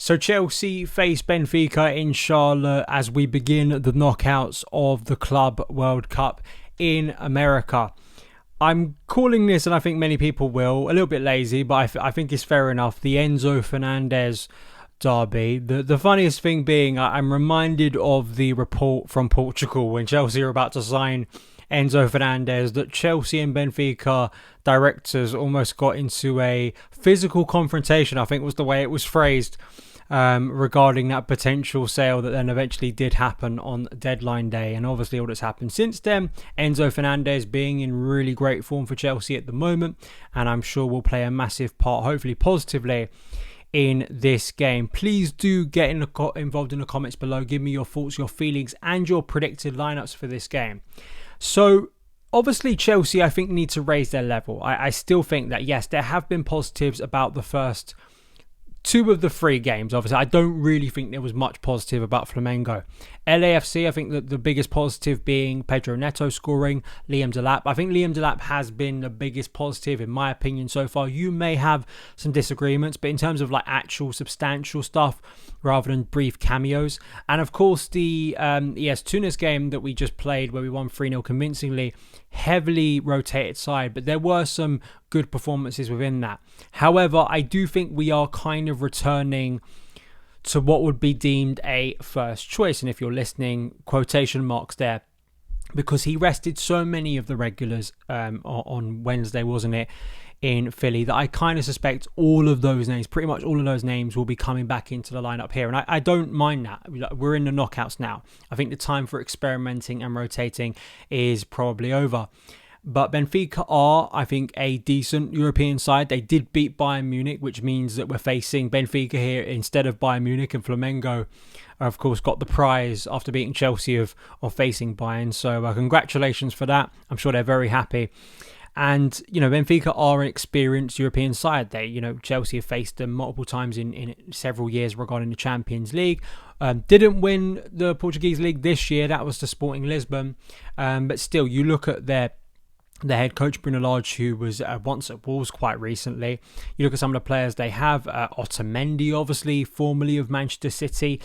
So Chelsea face Benfica in Charlotte as we begin the knockouts of the Club World Cup in America. I'm calling this, and I think many people will, a little bit lazy, but I think it's fair enough, the Enzo Fernandez derby. The funniest thing being, I'm reminded of the report from Portugal when Chelsea are about to sign Enzo Fernandez, that Chelsea and Benfica directors almost got into a physical confrontation, I think was the way it was phrased, regarding that potential sale that then eventually did happen on deadline day. And obviously all that's happened since then, Enzo Fernandez being in really great form for Chelsea at the moment, and I'm sure will play a massive part, hopefully positively, in this game. Please do get involved in the comments below. Give me your thoughts, your feelings, and your predicted lineups for this game. So obviously Chelsea, I think, need to raise their level. I still think that, yes, there have been positives about the first two of the three games. Obviously, I don't really think there was much positive about Flamengo. LAFC, I think that the biggest positive being Pedro Neto scoring, Liam Delap. I think Liam Delap has been the biggest positive in my opinion so far. You may have some disagreements, but in terms of like actual substantial stuff rather than brief cameos. And of course the ES Tunis game that we just played where we won 3-0 convincingly, heavily rotated side, but there were some good performances within that. However, I do think we are kind of returning to what would be deemed a first choice, and if you're listening, quotation marks there, because he rested so many of the regulars on Wednesday, wasn't it, in Philly, that I kind of suspect all of those names, pretty much all of those names, will be coming back into the lineup here, and I don't mind that. We're in the knockouts now. I think the time for experimenting and rotating is probably over. But Benfica are, I think, a decent European side. They did beat Bayern Munich, which means that we're facing Benfica here instead of Bayern Munich, and Flamengo, of course, got the prize after beating Chelsea of facing Bayern. So congratulations for that. I'm sure they're very happy. And, you know, Benfica are an experienced European side. Chelsea have faced them multiple times in several years regarding the Champions League. Didn't win the Portuguese league this year. That was to Sporting Lisbon. But still, you look at their head coach, Bruno Lage, who was once at Wolves quite recently. You look at some of the players they have. Otamendi, obviously, formerly of Manchester City.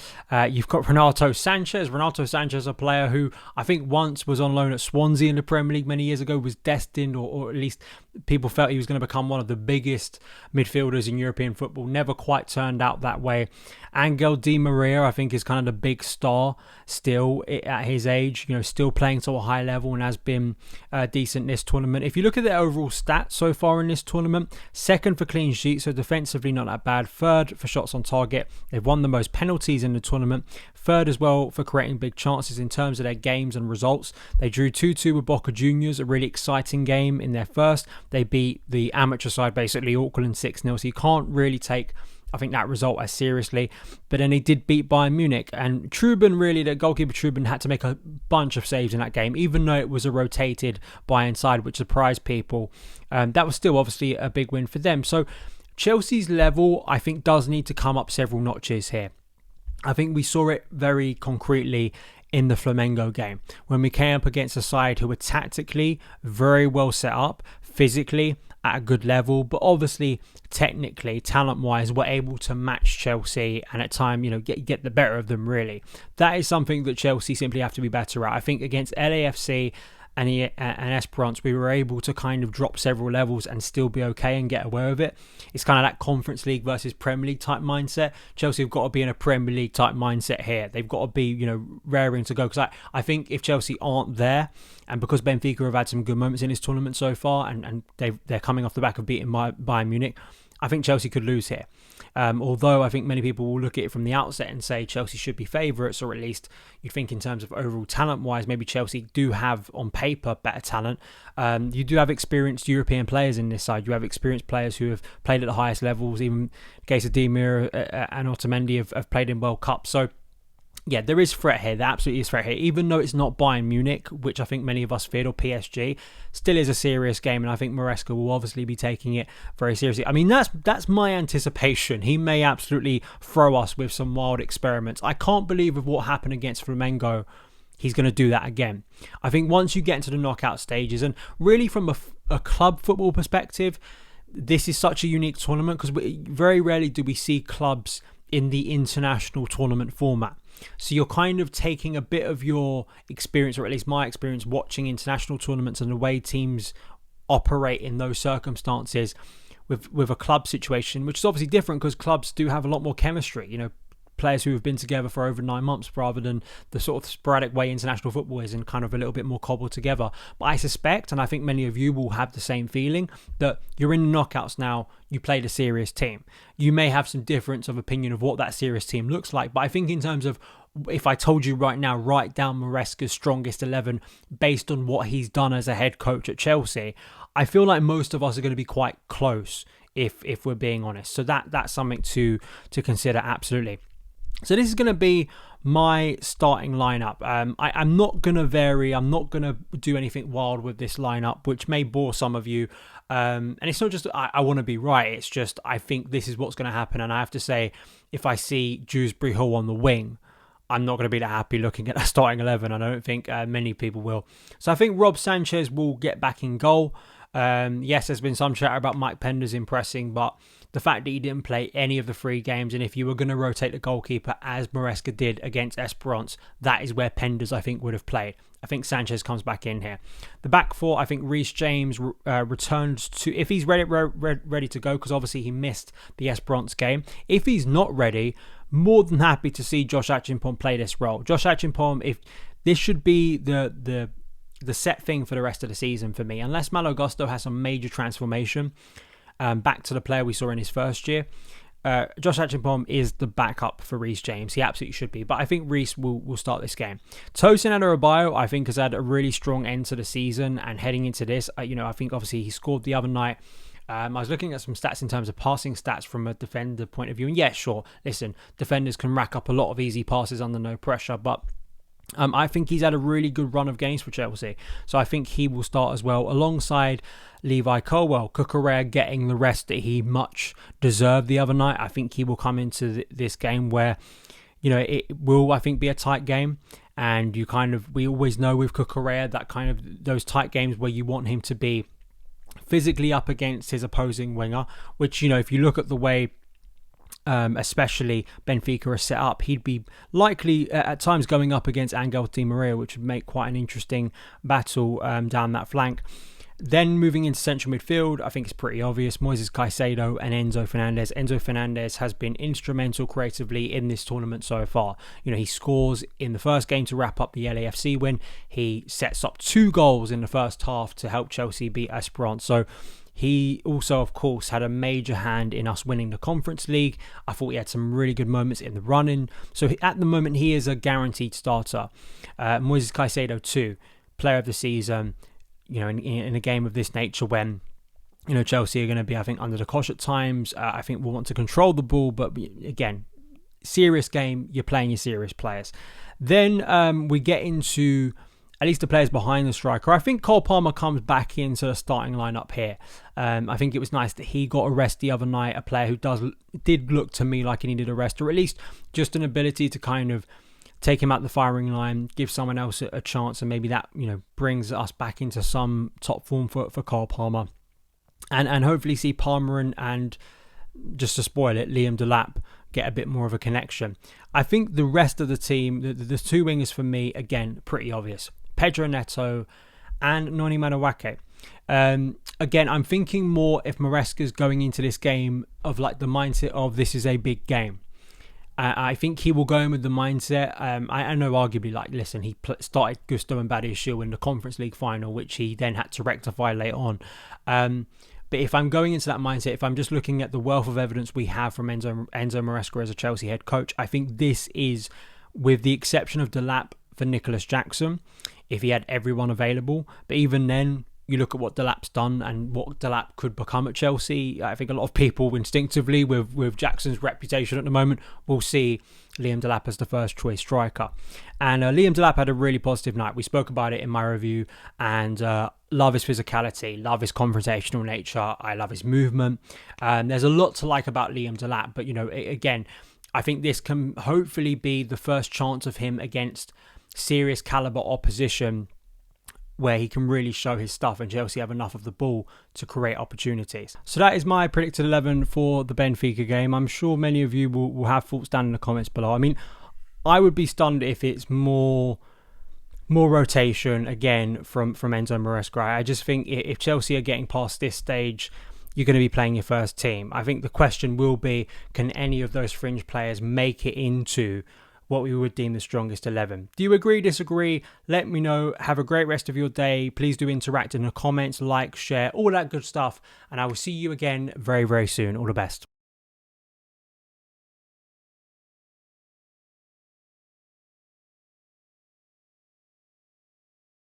You've got Renato Sanchez. Renato Sanchez, a player who I think once was on loan at Swansea in the Premier League many years ago, was destined, or at least people felt he was going to become one of the biggest midfielders in European football. Never quite turned out that way. Angel Di Maria, I think, is kind of the big star still at his age, still playing to a high level and has been decent this tournament. If you look at their overall stats so far in this tournament, second for clean sheets, so defensively not that bad. Third for shots on target. They've won the most penalties in the tournament. Third as well for creating big chances in terms of their games and results. They drew 2-2 with Boca Juniors, a really exciting game in their first. They beat the amateur side, basically, Auckland 6-0, so you can't really take, I think, that result as seriously. But then they did beat Bayern Munich, and Truben, really, the goalkeeper Truben, had to make a bunch of saves in that game, even though it was a rotated Bayern side, which surprised people. That was still obviously a big win for them. So Chelsea's level, I think, does need to come up several notches here. I think we saw it very concretely in the Flamengo game when we came up against a side who were tactically very well set up, physically at a good level, but obviously technically, talent-wise, were able to match Chelsea and at time, get the better of them, really. That is something that Chelsea simply have to be better at. I think against LAFC and Esperance, we were able to kind of drop several levels and still be okay and get away with it. It's kind of that Conference League versus Premier League type mindset. Chelsea have got to be in a Premier League type mindset here. They've got to be, raring to go. Because I think if Chelsea aren't there, and because Benfica have had some good moments in this tournament so far, and they're coming off the back of beating Bayern Munich, I think Chelsea could lose here. Although I think many people will look at it from the outset and say Chelsea should be favourites, or at least you'd think in terms of overall talent-wise, maybe Chelsea do have, on paper, better talent. You do have experienced European players in this side. You have experienced players who have played at the highest levels. Even the case of Di Maria and Otamendi have played in World Cup. So yeah, there is threat here. There absolutely is threat here. Even though it's not Bayern Munich, which I think many of us feared, or PSG, still is a serious game, and I think Maresca will obviously be taking it very seriously. I mean, that's my anticipation. He may absolutely throw us with some wild experiments. I can't believe with what happened against Flamengo, he's going to do that again. I think once you get into the knockout stages, and really from a club football perspective, this is such a unique tournament because very rarely do we see clubs in the international tournament format. So you're kind of taking a bit of your experience, or at least my experience, watching international tournaments and the way teams operate in those circumstances with a club situation, which is obviously different because clubs do have a lot more chemistry. You know, players who have been together for over 9 months rather than the sort of sporadic way international football is and kind of a little bit more cobbled together. But I suspect, and I think many of you will have the same feeling, that you're in the knockouts now, you played a serious team. You may have some difference of opinion of what that serious team looks like, but I think in terms of, if I told you right now, write down Maresca's strongest 11 based on what he's done as a head coach at Chelsea, I feel like most of us are going to be quite close if we're being honest. So that's something to consider, absolutely. So this is going to be my starting lineup. I'm not going to vary. I'm not going to do anything wild with this lineup, which may bore some of you. And it's not just I want to be right. It's just I think this is what's going to happen. And I have to say, if I see Dewsbury Hall on the wing, I'm not going to be that happy looking at a starting 11. I don't think many people will. So I think Rob Sanchez will get back in goal. Yes, there's been some chatter about Mike Penders impressing, but the fact that he didn't play any of the 3 games, and if you were going to rotate the goalkeeper as Maresca did against Esperance, that is where Penders, I think, would have played. I think Sanchez comes back in here. The back 4, I think Reece James returns to, if he's ready to go, because obviously he missed the Esperance game. If he's not ready, more than happy to see Josh Achimpong play this role. Josh Achimpong, if this should be the set thing for the rest of the season for me, unless Malo Gusto has some major transformation back to the player we saw in his first year. Josh Achimpong is the backup for Reece James. He absolutely should be, but I think Reece will start this game. Tosin Adarabioyo, I think, has had a really strong end to the season, and heading into this, I think obviously he scored the other night. I was looking at some stats in terms of passing stats from a defender point of view, and yeah, sure, listen, defenders can rack up a lot of easy passes under no pressure, but I think he's had a really good run of games for Chelsea. So I think he will start as well, alongside Levi Colwill. Cucurella getting the rest that he much deserved the other night. I think he will come into this game where, it will, I think, be a tight game. And we always know with Cucurella that kind of those tight games where you want him to be physically up against his opposing winger, which, if you look at the way especially Benfica are set up, he'd be likely at times going up against Angel Di Maria, which would make quite an interesting battle down that flank. Then moving into central midfield, I think it's pretty obvious, Moises Caicedo and Enzo Fernandez. Enzo Fernandez has been instrumental creatively in this tournament so far. He scores in the first game to wrap up the LAFC win. He sets up 2 goals in the first half to help Chelsea beat Esperance. So he also, of course, had a major hand in us winning the Conference League. I thought he had some really good moments in the run-in. So at the moment, he is a guaranteed starter. Moises Caicedo, too, player of the season, in a game of this nature when, Chelsea are going to be, I think, under the cosh at times. I think we'll want to control the ball, but again, serious game, you're playing your serious players. Then we get into at least the players behind the striker. I think Cole Palmer comes back into the starting lineup here. I think it was nice that he got a rest the other night, a player who did look to me like he needed a rest, or at least just an ability to kind of take him out the firing line, give someone else a chance, and maybe that brings us back into some top form for Cole Palmer. And hopefully see Palmer and just to spoil it, Liam Delap get a bit more of a connection. I think the rest of the team, the 2 wingers for me, again, pretty obvious. Pedro Neto and Noni Madueke. Again, I'm thinking more if Maresca's going into this game of like the mindset of this is a big game. I think he will go in with the mindset. I know arguably, listen, he started Gusto Mbadiashile in the Conference League final, which he then had to rectify later on. But if I'm going into that mindset, if I'm just looking at the wealth of evidence we have from Enzo Maresca as a Chelsea head coach, I think this is, with the exception of Delap for Nicholas Jackson, if he had everyone available. But even then, you look at what Delap's done and what Delap could become at Chelsea. I think a lot of people instinctively, with Jackson's reputation at the moment, will see Liam Delap as the first choice striker. And Liam Delap had a really positive night. We spoke about it in my review, and love his physicality, love his confrontational nature. I love his movement. There's a lot to like about Liam Delap, but again, I think this can hopefully be the first chance of him against serious caliber opposition where he can really show his stuff and Chelsea have enough of the ball to create opportunities. So that is my predicted 11 for the Benfica game. I'm sure many of you will have thoughts down in the comments below. I mean, I would be stunned if it's more rotation again from Enzo Maresca. I just think if Chelsea are getting past this stage, you're going to be playing your first team. I think the question will be, can any of those fringe players make it into what we would deem the strongest 11? Do you agree, disagree? Let me know. Have a great rest of your day. Please do interact in the comments, like, share, all that good stuff. And I will see you again very, very soon. All the best.